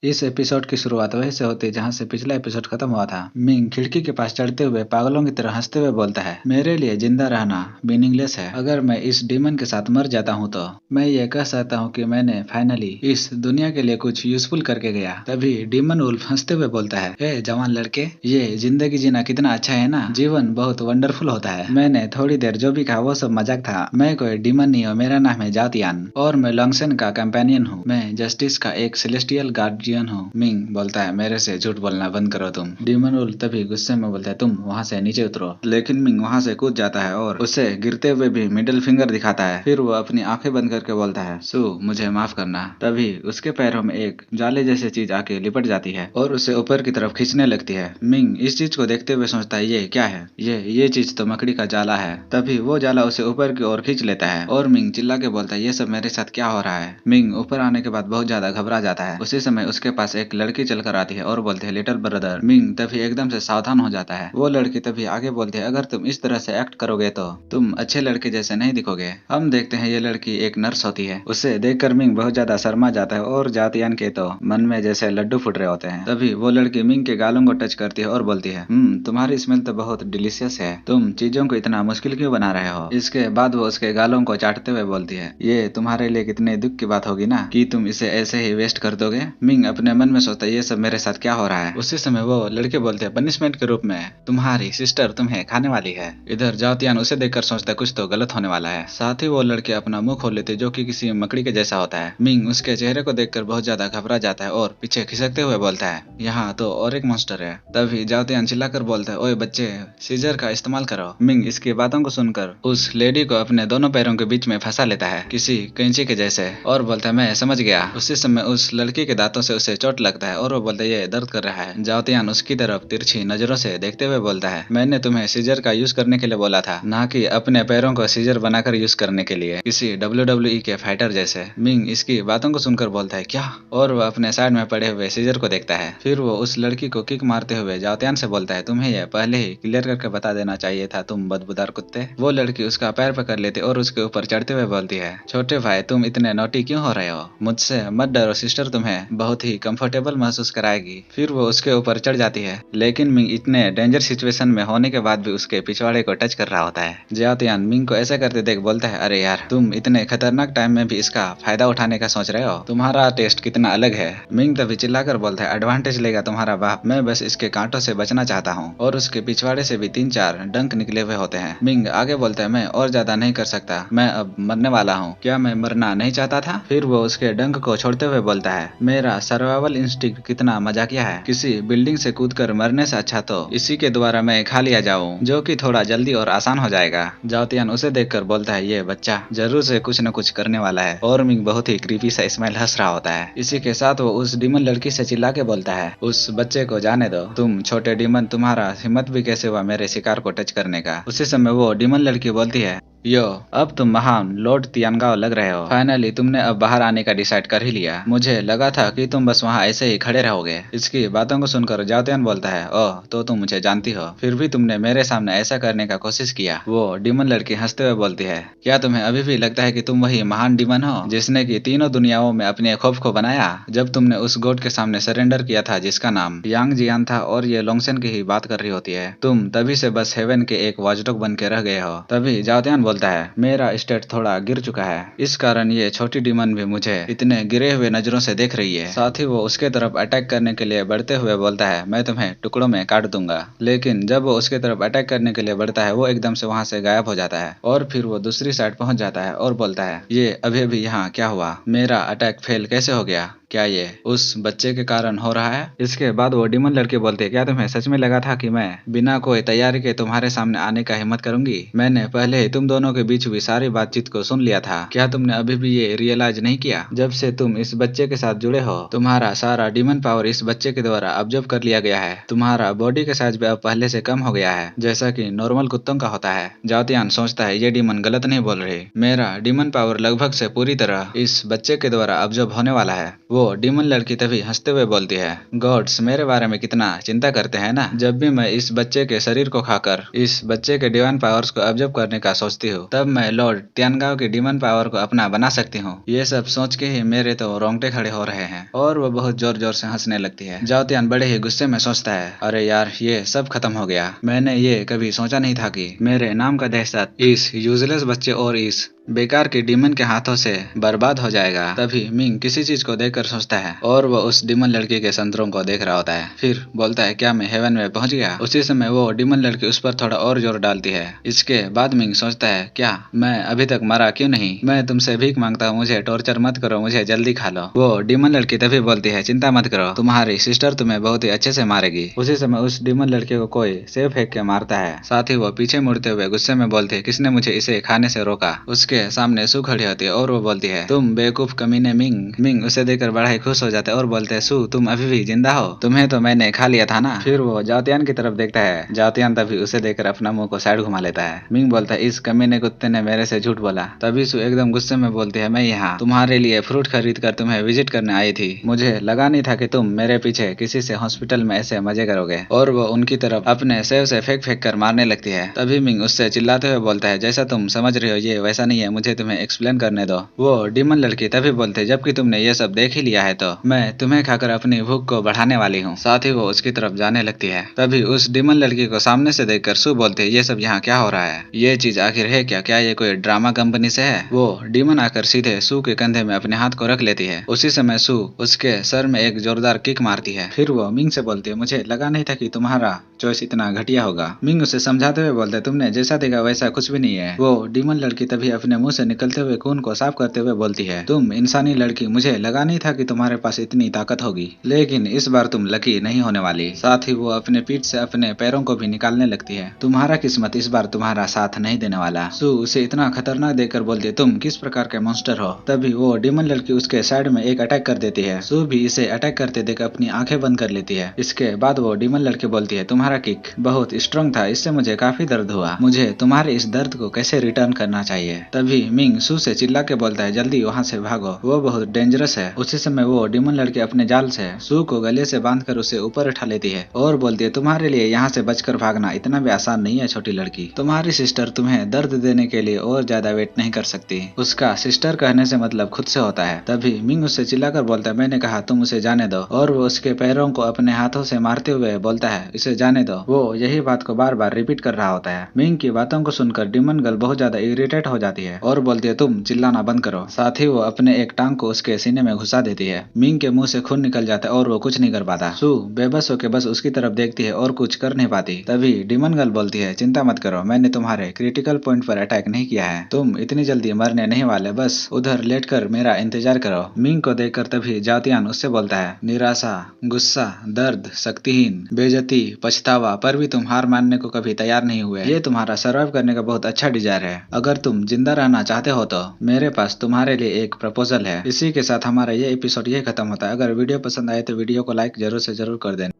इस एपिसोड की शुरुआत वहीं से होती है जहां से पिछला एपिसोड खत्म हुआ था। मिंग खिड़की के पास चढ़ते हुए पागलों की तरह हंसते हुए बोलता है, मेरे लिए जिंदा रहना मीनिंगलेस है। अगर मैं इस डीमन के साथ मर जाता हूं तो मैं ये कह सकता हूं कि मैंने फाइनली इस दुनिया के लिए कुछ यूजफुल करके गया। तभी डीमन वुल्फ हंसते हुए बोलता है, हे जवान लड़के, ये जिंदगी जीना कितना अच्छा है ना, जीवन बहुत वंडरफुल होता है। मैंने थोड़ी देर जो भी कहा वो सब मजाक था। मैं कोई डीमन नहीं हूँ, मेरा नाम है जातियान और मैं लॉन्गसेन का कंपेनियन हूँ। मैं जस्टिस का एक सेलेस्टियल गार्डियन हूँ। मिंग बोलता है, मेरे से झूठ बोलना बंद करो तुम। डीमन वुल्फ तभी गुस्से में बोलता है, तुम वहाँ से नीचे उतरो। लेकिन मिंग वहाँ से कूद जाता है और उसे गिरते हुए भी मिडिल फिंगर दिखाता है। फिर वो अपनी आंखें बंद करके बोलता है, सू मुझे माफ करना। तभी उसके पैरों में एक जाले जैसी चीज आके लिपट जाती है और उसे ऊपर की तरफ खींचने लगती है। मिंग इस चीज को देखते हुए सोचता है, ये क्या है? ये चीज तो मकड़ी का जाला है। तभी वो जाला उसे ऊपर की ओर खींच लेता है और मिंग चिल्ला के बोलता है, ये सब मेरे साथ क्या हो रहा है? मिंग ऊपर आने के बाद बहुत ज्यादा घबरा जाता है। उसी समय उसके पास एक लड़की चलकर आती है और बोलती है, लिटिल ब्रदर। मिंग तभी एकदम से सावधान हो जाता है। वो लड़की तभी आगे बोलती है, अगर तुम इस तरह से एक्ट करोगे तो तुम अच्छे लड़के जैसे नहीं दिखोगे। हम देखते हैं ये लड़की एक नर्स होती है। उसे देखकर मिंग बहुत ज्यादा शर्मा जाता है और जातियान के तो मन में जैसे लड्डू फूट रहे होते हैं। तभी वो लड़की मिंग के गालों को टच करती है और बोलती है, तुम्हारी स्मेल तो बहुत डिलीशियस है, तुम चीजों को इतना मुश्किल क्यों बना रहे हो? इसके बाद वो उसके गालों को चाटते हुए बोलती है, ये तुम्हारे लिए कितने दुख की बात होगी ना कि तुम इसे ऐसे ही वेस्ट कर दोगे। मिंग अपने मन में सोचता है, ये सब मेरे साथ क्या हो रहा है? उसी समय वो लड़के बोलते हैं, पनिशमेंट के रूप में तुम्हारी सिस्टर तुम्हें खाने वाली है। इधर जातियान उसे देखकर सोचता है, कुछ तो गलत होने वाला है। साथ ही वो लड़के अपना मुंह खोल लेते जो कि किसी मकड़ी के जैसा होता है। मिंग उसके चेहरे को देखकर बहुत ज्यादा घबरा जाता है और पीछे खिसकते हुए बोलता है, यहाँ तो और एक मॉन्स्टर है। तभी जातियान चिल्लाकर बोलता है, ओए बच्चे, सीजर का इस्तेमाल करो। मिंग इसकी बातों को सुनकर उस लेडी को अपने दोनों पैरों के बीच में फंसा लेता है किसी कैंची के जैसे और बोलता है, मैं समझ गया। उसी समय उस लड़की के दांतों से उसे चोट लगता है और वो बोलता है, ये दर्द कर रहा है। जातियान उसकी तरफ तिरछी नजरों से देखते हुए बोलता है, मैंने तुम्हें सीजर का यूज करने के लिए बोला था, ना कि अपने पैरों को सीजर बनाकर यूज करने के लिए, किसी WWE के फाइटर जैसे। मिंग इसकी बातों को सुनकर बोलता है, क्या? और वो अपने साइड में पड़े हुए सीजर को देखता है। फिर वो उस लड़की को किक मारते हुए जातियान से बोलता है, तुम्हें यह पहले ही क्लियर करके बता देना चाहिए था, तुम बदबूदार कुत्ते। वो लड़की उसका पैर पकड़ लेती और उसके ऊपर चढ़ते हुए बोलती है, छोटे भाई तुम इतने नोटी क्यों हो रहे हो? मुझसे मत डरो सिस्टर, तुम्हें बहुत ही कंफर्टेबल महसूस कराएगी। फिर वो उसके ऊपर चढ़ जाती है, लेकिन मिंग इतने डेंजर सिचुएशन में होने के बाद भी उसके पिछवाड़े को टच कर रहा होता है। जातियान मिंग को ऐसा करते देख बोलता है, अरे यार, तुम इतने खतरनाक टाइम में भी इसका फायदा उठाने का सोच रहे हो, तुम्हारा टेस्ट कितना अलग है। मिंग तभी चिल्लाकर बोलता है, एडवांटेज लेगा तुम्हारा बाप, मैं बस इसके कांटों से बचना चाहता हूँ। और उसके पिछवाड़े से भी 3-4 डंक निकले हुए होते हैं। मिंग आगे बोलता है, मैं और ज्यादा नहीं कर सकता, मैं अब मरने वाला हूँ। क्या मैं मरना नहीं चाहता था? फिर वो उसके डंक को छोड़ते हुए बोलता है, मेरा सर्वाइवल इंस्टिंक्ट कितना मजाकिया है, किसी बिल्डिंग से कूदकर मरने से अच्छा तो इसी के द्वारा मैं खा लिया जाऊं, जो कि थोड़ा जल्दी और आसान हो जाएगा। जातियान उसे देखकर बोलता है, ये बच्चा जरूर से कुछ न कुछ करने वाला है। और मिंग बहुत ही क्रीपी सा स्माइल हंस रहा होता है। इसी के साथ वो उस डीमन लड़की से चिल्ला के बोलता है, उस बच्चे को जाने दो, तुम छोटे डीमन, तुम्हारा हिम्मत भी कैसे हुआ मेरे शिकार को टच करने का? उसी समय वो डीमन लड़की बोलती है, यो, अब तुम महान लॉर्ड तियानगाओ लग रहे हो। फाइनली तुमने अब बाहर आने का डिसाइड कर ही लिया। मुझे लगा था कि तुम बस वहाँ ऐसे ही खड़े रहोगे। इसकी बातों को सुनकर जातियान बोलता है, ओह, तो तुम मुझे जानती हो, फिर भी तुमने मेरे सामने ऐसा करने का कोशिश किया। वो डीमन लड़की हंसते हुए बोलती है, क्या तुम्हें अभी भी लगता है कि तुम वही महान डीमन हो जिसने की तीनों दुनियाओं में अपने खौफ को बनाया? जब तुमने उस गॉड के सामने सरेंडर किया था जिसका नाम यांग जियान था और ये लॉन्गसेन की ही बात कर रही होती है, तुम तभी से बस हेवन के एक वॉचडॉग बन के रह गए हो। तभी जातियान बोलता है, मेरा स्टेट थोड़ा गिर चुका है, इस कारण ये छोटी डीमन भी मुझे इतने गिरे हुए नजरों से देख रही है। साथ ही वो उसके तरफ अटैक करने के लिए बढ़ते हुए बोलता है, मैं तुम्हें टुकड़ों में काट दूंगा। लेकिन जब वो उसके तरफ अटैक करने के लिए बढ़ता है, वो एकदम से वहां से गायब हो जाता है और फिर वो दूसरी साइड पहुंच जाता है और बोलता है, ये अभी अभी यहाँ क्या हुआ? मेरा अटैक फेल कैसे हो गया? क्या ये उस बच्चे के कारण हो रहा है? इसके बाद वो डीमन लड़के बोलते हैं, क्या तुम्हें सच में लगा था कि मैं बिना कोई तैयारी के तुम्हारे सामने आने का हिम्मत करूंगी? मैंने पहले ही तुम दोनों के बीच हुई सारी बातचीत को सुन लिया था। क्या तुमने अभी भी ये रियलाइज नहीं किया? जब से तुम इस बच्चे के साथ जुड़े हो, तुम्हारा सारा डीमन पावर इस बच्चे के द्वारा ऑब्जर्व कर लिया गया है। तुम्हारा बॉडी का साइज भी अब पहले से कम हो गया है, जैसा कि नॉर्मल कुत्तों का होता है। जातियान सोचता है, ये डीमन गलत नहीं बोल रही, मेरा डीमन पावर लगभग से पूरी तरह इस बच्चे के द्वारा ऑब्जर्व होने वाला है। वो डीमन लड़की तभी हंसते हुए बोलती है, गॉड्स मेरे बारे में कितना चिंता करते हैं ना। जब भी मैं इस बच्चे के शरीर को खाकर इस बच्चे के डिवाइन पावर्स को ऑब्जर्व करने का सोचती हूँ, तब मैं लॉर्ड तियानगाओ की डिमन पावर को अपना बना सकती हूँ। ये सब सोच के ही मेरे तो रोंगटे खड़े हो रहे हैं। और वो बहुत जोर जोर से हंसने लगती है। जाओ तियान बड़े ही गुस्से में सोचता है, अरे यार ये सब खत्म हो गया। मैंने ये कभी सोचा नहीं था कि मेरे नाम का दहशत इस यूजलेस बच्चे और इस बेकार की डीमन के हाथों से बर्बाद हो जाएगा। तभी मिंग किसी चीज को देखकर सोचता है और वो उस डीमन लड़की के संतरों को देख रहा होता है। फिर बोलता है, क्या मैं हेवन में पहुंच गया? उसी समय वो डीमन लड़की उस पर थोड़ा और जोर डालती है। इसके बाद मिंग सोचता है, क्या मैं अभी तक मरा क्यों नहीं? मैं तुमसे भीख मांगता हूँ, मुझे टॉर्चर मत करो, मुझे जल्दी खा लो। वो डीमन लड़की तभी बोलती है, चिंता मत करो, तुम्हारी सिस्टर तुम्हें बहुत ही अच्छे से मारेगी। उसी समय उस डीमन लड़की को कोई सेब फेंक के मारता है। साथ ही वो पीछे मुड़ते हुए गुस्से में बोलती है, किसने मुझे इसे खाने से रोका? उसके सामने सू खड़ी होती है और वो बोलती है, तुम बेवकूफ कमीने मिंग। मिंग उसे देखकर बड़ा ही खुश हो जाता है और बोलते हैं, सू तुम अभी भी जिंदा हो, तुम्हें तो मैंने खा लिया था ना। फिर वो जाओतियान की तरफ देखता है। जाओतियान तभी उसे देखकर अपना मुंह को साइड घुमा लेता है। मिंग बोलता है, इस कमीने कुत्ते ने मेरे से झूठ बोला। तभी सू एकदम गुस्से में बोलती है, मैं यहाँ तुम्हारे लिए फ्रूट खरीद कर तुम्हें विजिट करने आई थी। मुझे लगा नहीं था कि तुम मेरे पीछे किसी से हॉस्पिटल में ऐसे मजे करोगे। और वो उनकी तरफ अपने सेव से फेंक फेंक कर मारने लगती है। तभी मिंग उससे चिल्लाते हुए बोलता है, जैसा तुम समझ रहे हो ये वैसा नहीं है, मुझे तुम्हें एक्सप्लेन करने दो। वो डीमन लड़की तभी बोलते, जबकि तुमने ये सब देख ही लिया है तो मैं तुम्हें खाकर अपनी भूख को बढ़ाने वाली हूँ। साथ ही वो उसकी तरफ जाने लगती है। तभी उस डीमन लड़की को सामने से देखकर सू बोलते, ये सब यहाँ क्या हो रहा है? ये चीज आखिर है क्या? क्या ये कोई ड्रामा कंपनी से है? वो डीमन आकर सीधे सू के कंधे में अपने हाथ को रख लेती है। उसी समय सू उसके सर में एक जोरदार किक मारती है। फिर वो मिंग से बोलती है, मुझे लगा नहीं था कि तुम्हारा चॉइस इतना घटिया होगा। मिंग उसे समझाते हुए बोलते, तुमने जैसा देखा वैसा कुछ भी नहीं है। वो डीमन लड़की तभी अपने मुंह से निकलते हुए खून को साफ करते हुए बोलती है, तुम इंसानी लड़की, मुझे लगा नहीं था कि तुम्हारे पास इतनी ताकत होगी, लेकिन इस बार तुम लकी नहीं होने वाली। साथ ही वो अपने पीठ से अपने पैरों को भी निकालने लगती है। तुम्हारा किस्मत इस बार तुम्हारा साथ नहीं देने वाला। सू उसे इतना खतरनाक देखकर बोलती है, तुम किस प्रकार के मॉन्स्टर हो? तभी वो डीमन लड़की उसके साइड में एक अटैक कर देती है। सू भी इसे अटैक करते देख अपनी आंखें बंद कर लेती है। इसके बाद वो डीमन लड़की बोलती है, तुम्हारा किक बहुत स्ट्रॉन्ग था, इससे मुझे काफी दर्द हुआ, मुझे तुम्हारे इस दर्द को कैसे रिटर्न करना चाहिए। तभी मिंग सू से चिल्ला के बोलता है, जल्दी वहाँ से भागो, वो बहुत डेंजरस है। उसी समय वो डीमन लड़की अपने जाल से सू को गले से बांधकर उसे ऊपर उठा लेती है और बोलती है, तुम्हारे लिए यहाँ से बचकर भागना इतना भी आसान नहीं है छोटी लड़की। तुम्हारी सिस्टर तुम्हें दर्द देने के लिए और ज्यादा वेट नहीं कर सकती। उसका सिस्टर कहने से मतलब खुद से होता है। तभी मिंग उससे चिल्लाकर बोलता है, मैंने कहा तुम उसे जाने दो। और वो उसके पैरों को अपने हाथों से मारते हुए बोलता है, इसे जाने दो। वो यही बात को बार बार रिपीट कर रहा होता है। मिंग की बातों को सुनकर डीमन गर्ल बहुत ज्यादा इरिटेट हो जाती है और बोलती है, तुम चिल्लाना बंद करो। साथ ही वो अपने एक टांग को उसके सीने में घुसा देती है। मिंग के मुंह से खून निकल जाता है और वो कुछ नहीं कर पाता। सू बेबस होकर बस उसकी तरफ देखती है और कुछ कर नहीं पाती। तभी डीमन गर्ल बोलती है, चिंता मत करो, मैंने तुम्हारे क्रिटिकल पॉइंट पर अटैक नहीं किया है, तुम इतनी जल्दी मरने नहीं वाले, बस उधर लेटकर मेरा इंतजार करो। मिंग को देखकर तभी जाओतियान उससे बोलता है, निराशा, गुस्सा, दर्द, शक्तिहीन, बेइज्जती, पछतावा पर भी तुम हार मानने को कभी तैयार नहीं हुए। ये तुम्हारा सर्वाइव करने का बहुत अच्छा डिजायर है। अगर तुम जिंदा रहना चाहते हो तो मेरे पास तुम्हारे लिए एक प्रपोजल है। इसी के साथ हमारा ये एपिसोड ये खत्म होता है। अगर वीडियो पसंद आए तो वीडियो को लाइक जरूर से जरूर कर देना।